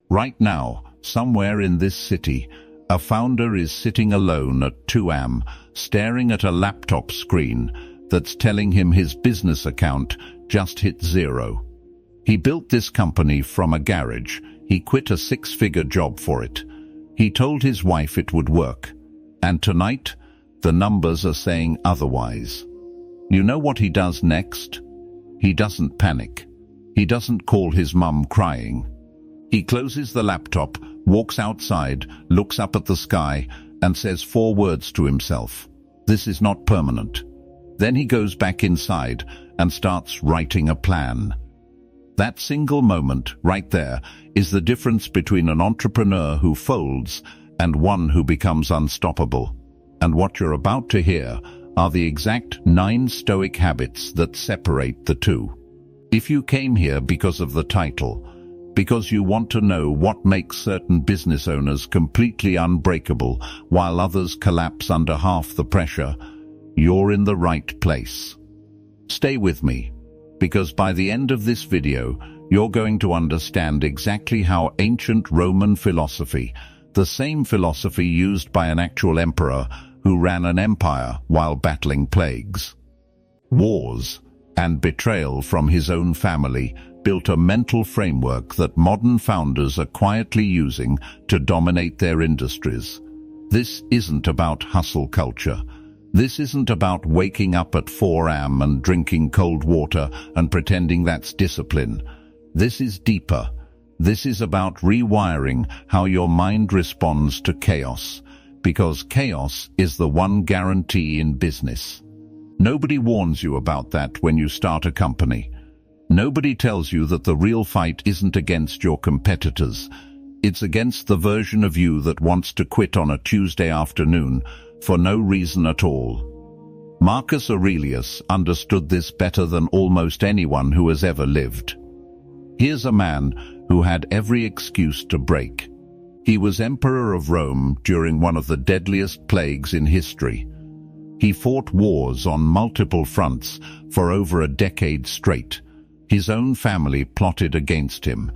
Right now, somewhere in this city, a founder is sitting alone at 2 a.m., staring at a laptop screen that's telling him his business account just hit zero. He built this company from a garage. He quit a 6-figure job for it. He told his wife it would work. And tonight, the numbers are saying otherwise. You know what he does next? He doesn't panic. He doesn't call his mum crying. He closes the laptop, walks outside, looks up at the sky, and says 4 words to himself. This is not permanent. Then he goes back inside and starts writing a plan. That single moment, right there, is the difference between an entrepreneur who folds and one who becomes unstoppable. And what you're about to hear are the exact 9 Stoic habits that separate the two. If you came here because of the title, because you want to know what makes certain business owners completely unbreakable while others collapse under half the pressure, you're in the right place. Stay with me, because by the end of this video, you're going to understand exactly how ancient Roman philosophy, the same philosophy used by an actual emperor who ran an empire while battling plagues, wars, and betrayal from his own family, built a mental framework that modern founders are quietly using to dominate their industries. This isn't about hustle culture. This isn't about waking up at 4 a.m. and drinking cold water and pretending that's discipline. This is deeper. This is about rewiring how your mind responds to chaos, because chaos is the one guarantee in business. Nobody warns you about that when you start a company. Nobody tells you that the real fight isn't against your competitors. It's against the version of you that wants to quit on a Tuesday afternoon for no reason at all. Marcus Aurelius understood this better than almost anyone who has ever lived. Here's a man who had every excuse to break. He was emperor of Rome during one of the deadliest plagues in history. He fought wars on multiple fronts for over a decade straight. His own family plotted against him,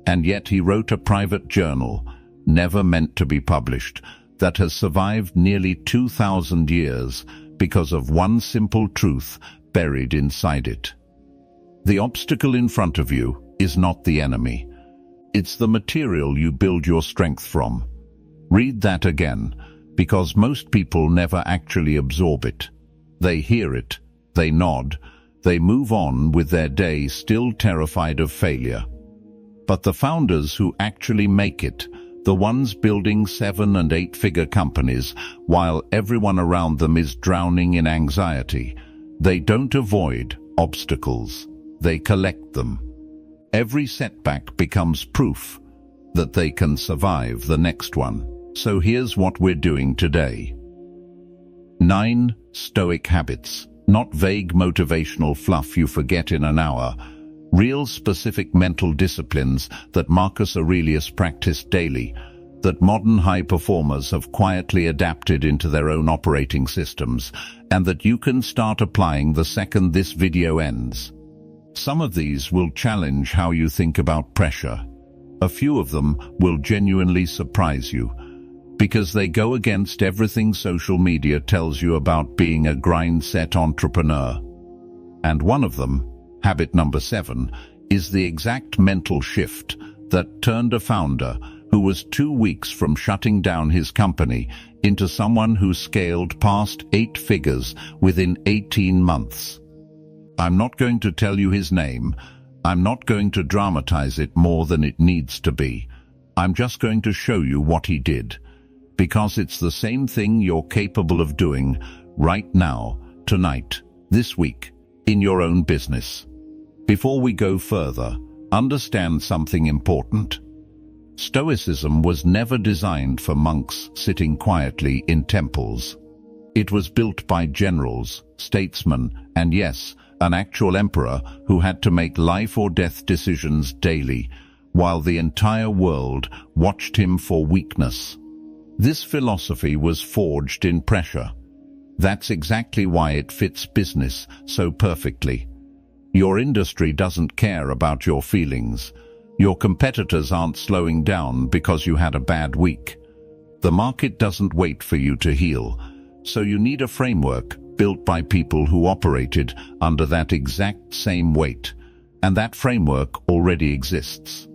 and yet he wrote a private journal, never meant to be published, that has survived nearly 2,000 years because of one simple truth buried inside it. The obstacle in front of you is not the enemy. It's the material you build your strength from. Read that again, because most people never actually absorb it. They hear it, they nod, they move on with their day still terrified of failure. But the founders who actually make it, the ones building 7- and 8-figure companies while everyone around them is drowning in anxiety, they don't avoid obstacles, they collect them. Every setback becomes proof that they can survive the next one. So here's what we're doing today. 9 Stoic habits, not vague motivational fluff you forget in an hour. Real specific mental disciplines that Marcus Aurelius practiced daily, that modern high performers have quietly adapted into their own operating systems, and that you can start applying the second this video ends. Some of these will challenge how you think about pressure. A few of them will genuinely surprise you, because they go against everything social media tells you about being a grind-set entrepreneur. And one of them, habit number 7, is the exact mental shift that turned a founder who was 2 weeks from shutting down his company into someone who scaled past 8 figures within 18 months. I'm not going to tell you his name. I'm not going to dramatize it more than it needs to be. I'm just going to show you what he did, because it's the same thing you're capable of doing right now, tonight, this week, in your own business. Before we go further, understand something important. Stoicism was never designed for monks sitting quietly in temples. It was built by generals, statesmen, and yes, an actual emperor who had to make life or death decisions daily, while the entire world watched him for weakness. This philosophy was forged in pressure. That's exactly why it fits business so perfectly. Your industry doesn't care about your feelings. Your competitors aren't slowing down because you had a bad week. The market doesn't wait for you to heal, so you need a framework built by people who operated under that exact same weight, and that framework already exists.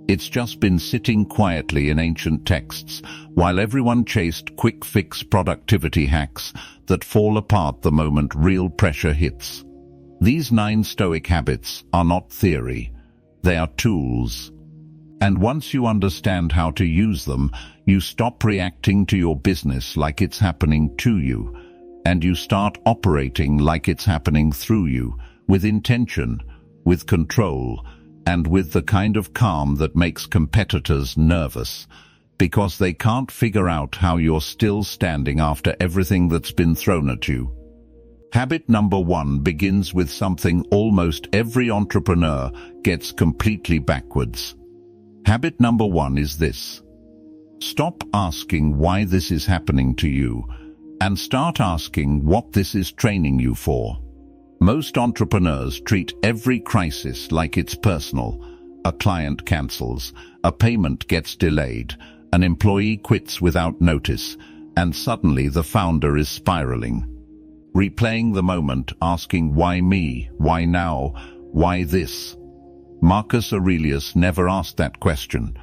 It's just been sitting quietly in ancient texts while everyone chased quick-fix productivity hacks that fall apart the moment real pressure hits. These 9 Stoic habits are not theory, they are tools. And once you understand how to use them, you stop reacting to your business like it's happening to you, and you start operating like it's happening through you, with intention, with control, and with the kind of calm that makes competitors nervous, because they can't figure out how you're still standing after everything that's been thrown at you. Habit number 1 begins with something almost every entrepreneur gets completely backwards. Habit number 1 is this: stop asking why this is happening to you, and start asking what this is training you for. Most entrepreneurs treat every crisis like it's personal. A client cancels, a payment gets delayed, an employee quits without notice, and suddenly the founder is spiraling. Replaying the moment, asking why me, why now, why this? Marcus Aurelius never asked that question,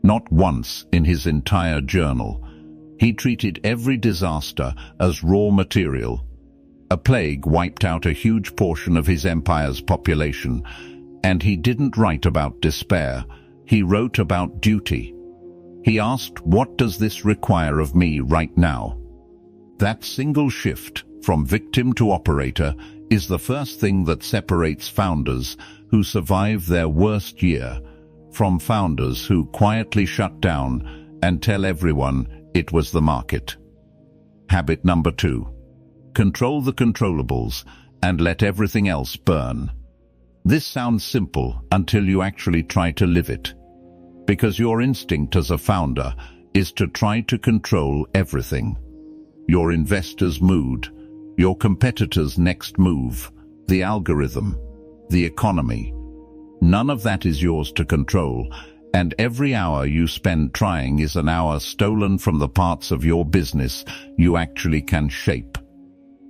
not once in his entire journal. He treated every disaster as raw material. A plague wiped out a huge portion of his empire's population, and he didn't write about despair, he wrote about duty. He asked, what does this require of me right now? That single shift from victim to operator is the first thing that separates founders who survive their worst year from founders who quietly shut down and tell everyone it was the market. Habit number 2. Control the controllables and let everything else burn. This sounds simple until you actually try to live it, because your instinct as a founder is to try to control everything. Your investor's mood, your competitor's next move, the algorithm, the economy. None of that is yours to control, and every hour you spend trying is an hour stolen from the parts of your business you actually can shape.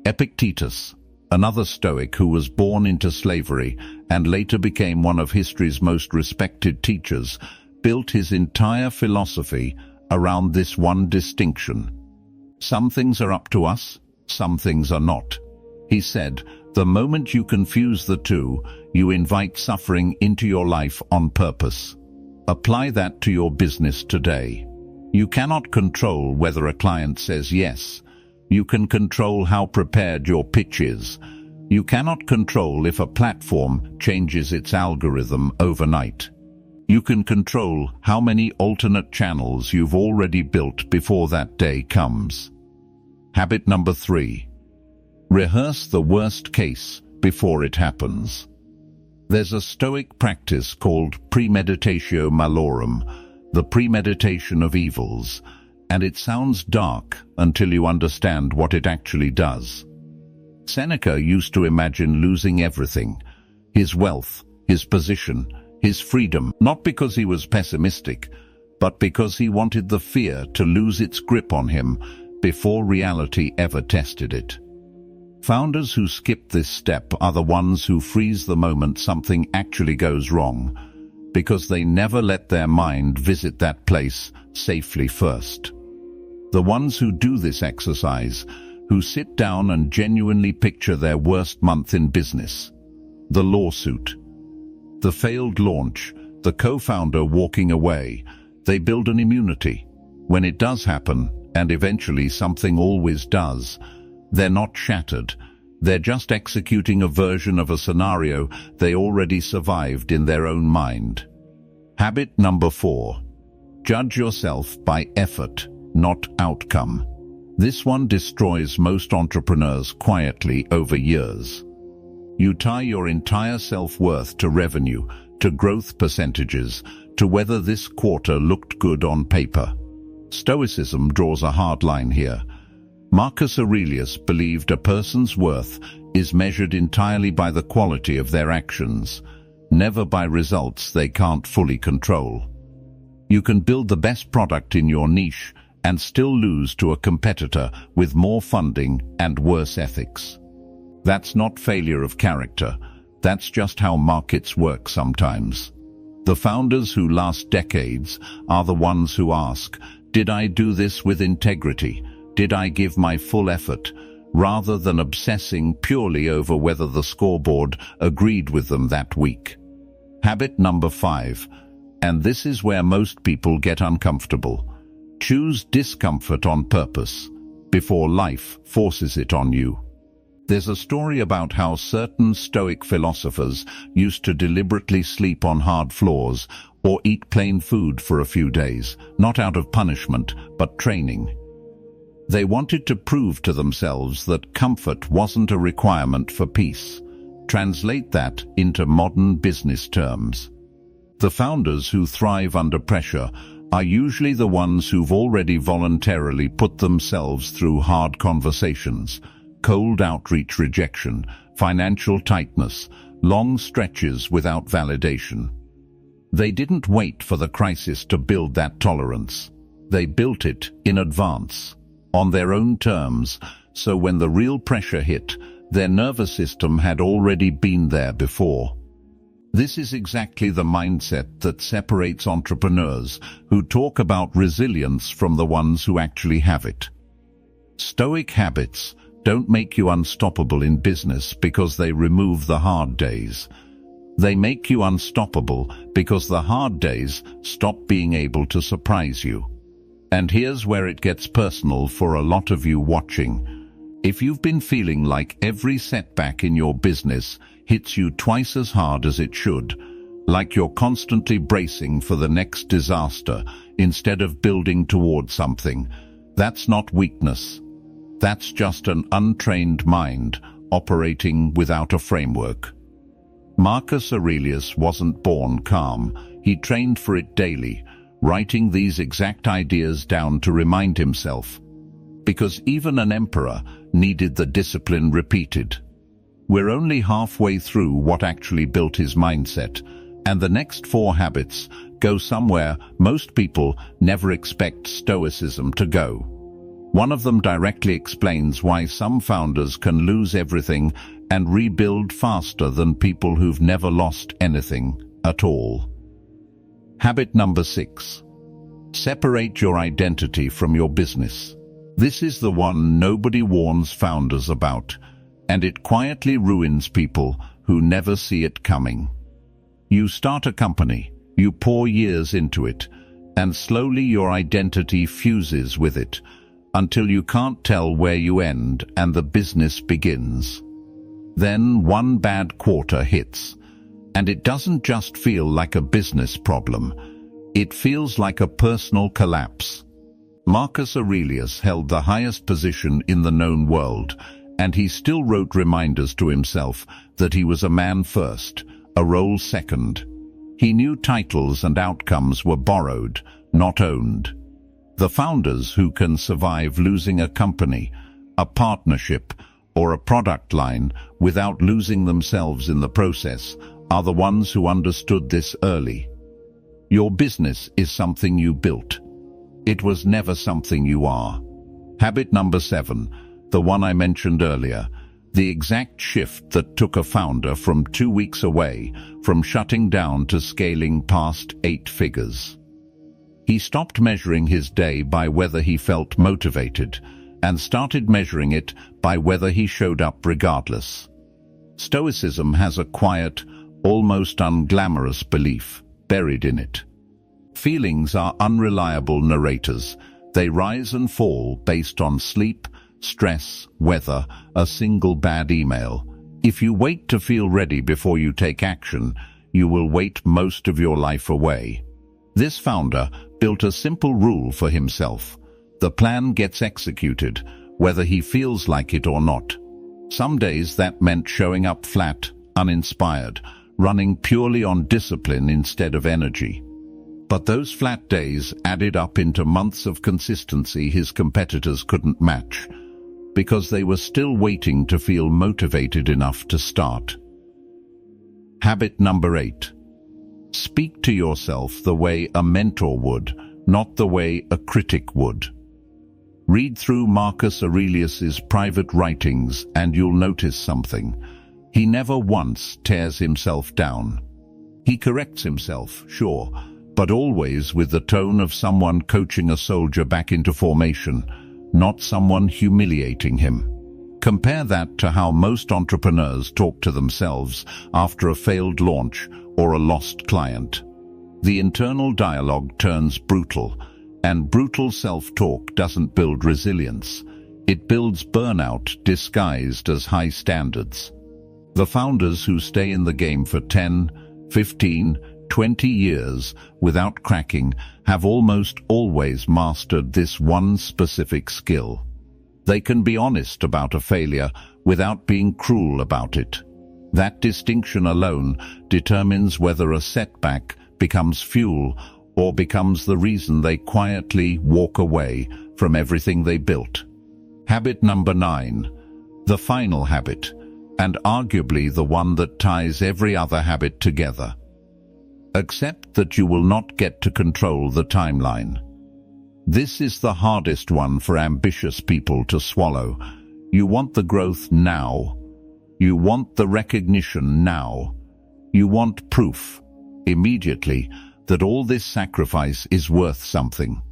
Epictetus, another Stoic who was born into slavery and later became one of history's most respected teachers, built his entire philosophy around this one distinction. Some things are up to us, some things are not. He said, the moment you confuse the two, you invite suffering into your life on purpose. Apply that to your business today. You cannot control whether a client says yes. You can control how prepared your pitch is. You cannot control if a platform changes its algorithm overnight. You can control how many alternate channels you've already built before that day comes. Habit number 3. Rehearse the worst case before it happens. There's a Stoic practice called premeditatio malorum, the premeditation of evils, and it sounds dark until you understand what it actually does. Seneca used to imagine losing everything, his wealth, his position, his freedom, not because he was pessimistic, but because he wanted the fear to lose its grip on him before reality ever tested it. Founders who skip this step are the ones who freeze the moment something actually goes wrong, because they never let their mind visit that place safely first. The ones who do this exercise, who sit down and genuinely picture their worst month in business, the lawsuit, the failed launch, the co-founder walking away, they build an immunity. When it does happen, and eventually something always does, they're not shattered. They're just executing a version of a scenario they already survived in their own mind. Habit number 4. Judge yourself by effort, not outcome. This one destroys most entrepreneurs quietly over years. You tie your entire self-worth to revenue, to growth percentages, to whether this quarter looked good on paper. Stoicism draws a hard line here. Marcus Aurelius believed a person's worth is measured entirely by the quality of their actions, never by results they can't fully control. You can build the best product in your niche and still lose to a competitor with more funding and worse ethics. That's not failure of character. That's just how markets work sometimes. The founders who last decades are the ones who ask, did I do this with integrity? Did I give my full effort? Rather than obsessing purely over whether the scoreboard agreed with them that week. Habit number 5, and this is where most people get uncomfortable. Choose discomfort on purpose, before life forces it on you. There's a story about how certain Stoic philosophers used to deliberately sleep on hard floors or eat plain food for a few days, not out of punishment, but training. They wanted to prove to themselves that comfort wasn't a requirement for peace. Translate that into modern business terms. The founders who thrive under pressure are usually the ones who've already voluntarily put themselves through hard conversations, cold outreach rejection, financial tightness, long stretches without validation. They didn't wait for the crisis to build that tolerance. They built it in advance, on their own terms, so when the real pressure hit, their nervous system had already been there before. This is exactly the mindset that separates entrepreneurs who talk about resilience from the ones who actually have it. Stoic habits don't make you unstoppable in business because they remove the hard days. They make you unstoppable because the hard days stop being able to surprise you. And here's where it gets personal for a lot of you watching. If you've been feeling like every setback in your business hits you twice as hard as it should, like you're constantly bracing for the next disaster instead of building towards something, that's not weakness. That's just an untrained mind operating without a framework. Marcus Aurelius wasn't born calm. He trained for it daily, writing these exact ideas down to remind himself. Because even an emperor needed the discipline repeated. We're only halfway through what actually built his mindset, and the next 4 habits go somewhere most people never expect Stoicism to go. One of them directly explains why some founders can lose everything and rebuild faster than people who've never lost anything at all. Habit number 6. Separate your identity from your business. This is the one nobody warns founders about, and it quietly ruins people who never see it coming. You start a company, you pour years into it, and slowly your identity fuses with it, until you can't tell where you end and the business begins. Then one bad quarter hits, and it doesn't just feel like a business problem, it feels like a personal collapse. Marcus Aurelius held the highest position in the known world, and he still wrote reminders to himself that he was a man first, a role second. He knew titles and outcomes were borrowed, not owned. The founders who can survive losing a company, a partnership, or a product line without losing themselves in the process are the ones who understood this early. Your business is something you built. It was never something you are. Habit number 7, the one I mentioned earlier, the exact shift that took a founder from 2 weeks away from shutting down to scaling past 8 figures. He stopped measuring his day by whether he felt motivated and started measuring it by whether he showed up regardless. Stoicism has a quiet, almost unglamorous belief buried in it. Feelings are unreliable narrators. They rise and fall based on sleep, stress, weather, a single bad email. If you wait to feel ready before you take action, you will wait most of your life away. This founder built a simple rule for himself. The plan gets executed, whether he feels like it or not. Some days that meant showing up flat, uninspired, running purely on discipline instead of energy. But those flat days added up into months of consistency his competitors couldn't match, because they were still waiting to feel motivated enough to start. Habit number 8. Speak to yourself the way a mentor would, not the way a critic would. Read through Marcus Aurelius's private writings and you'll notice something. He never once tears himself down. He corrects himself, sure, but always with the tone of someone coaching a soldier back into formation, not someone humiliating him. Compare that to how most entrepreneurs talk to themselves after a failed launch or a lost client. The internal dialogue turns brutal, and brutal self-talk doesn't build resilience. It builds burnout disguised as high standards. The founders who stay in the game for 10, 15, 20 years without cracking have almost always mastered this one specific skill. They can be honest about a failure without being cruel about it. That distinction alone determines whether a setback becomes fuel or becomes the reason they quietly walk away from everything they built. Habit number 9. The final habit, and arguably the one that ties every other habit together. Accept that you will not get to control the timeline. This is the hardest one for ambitious people to swallow. You want the growth now. You want the recognition now. You want proof, immediately, that all this sacrifice is worth something.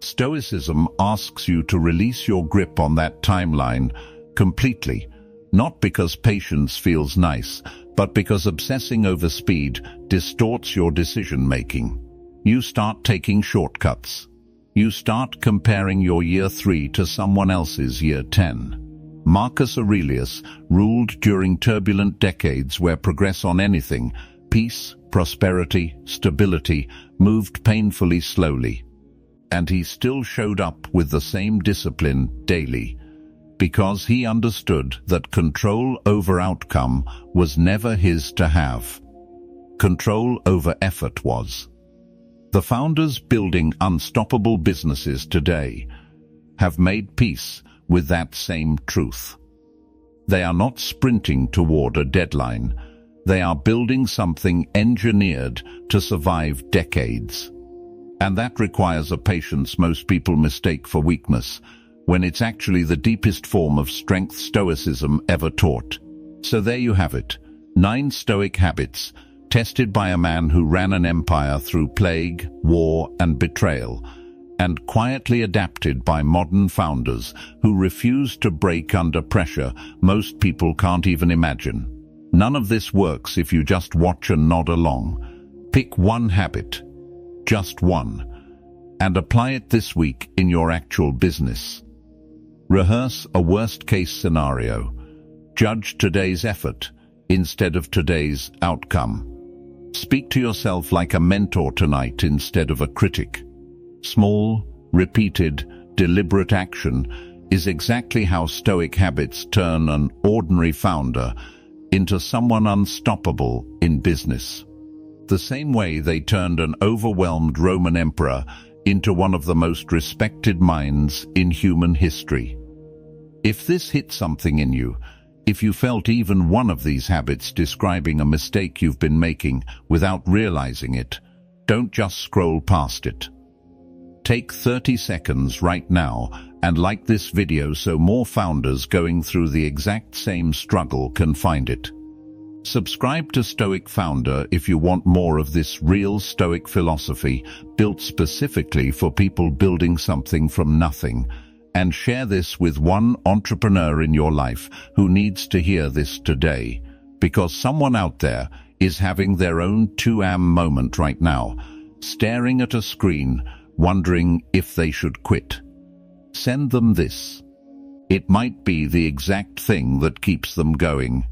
Stoicism asks you to release your grip on that timeline completely, not because patience feels nice, but because obsessing over speed distorts your decision-making. You start taking shortcuts. You start comparing your year 3 to someone else's year 10. Marcus Aurelius ruled during turbulent decades where progress on anything, peace, prosperity, stability, moved painfully slowly. And he still showed up with the same discipline daily, because he understood that control over outcome was never his to have. Control over effort was. The founders building unstoppable businesses today have made peace with that same truth. They are not sprinting toward a deadline. They are building something engineered to survive decades. And that requires a patience most people mistake for weakness, when it's actually the deepest form of strength Stoicism ever taught. So there you have it, 9 Stoic habits, tested by a man who ran an empire through plague, war, and betrayal, and quietly adapted by modern founders who refuse to break under pressure most people can't even imagine. None of this works if you just watch and nod along. Pick one habit, just one, and apply it this week in your actual business. Rehearse a worst-case scenario. Judge today's effort instead of today's outcome. Speak to yourself like a mentor tonight instead of a critic. Small, repeated, deliberate action is exactly how Stoic habits turn an ordinary founder into someone unstoppable in business. The same way they turned an overwhelmed Roman emperor into one of the most respected minds in human history. If this hit something in you, if you felt even one of these habits describing a mistake you've been making without realizing it, don't just scroll past it. Take 30 seconds right now and like this video so more founders going through the exact same struggle can find it. Subscribe to Stoic Founder if you want more of this real Stoic philosophy built specifically for people building something from nothing. And share this with one entrepreneur in your life who needs to hear this today, because someone out there is having their own 2am moment right now, staring at a screen, wondering if they should quit. Send them this. It might be the exact thing that keeps them going.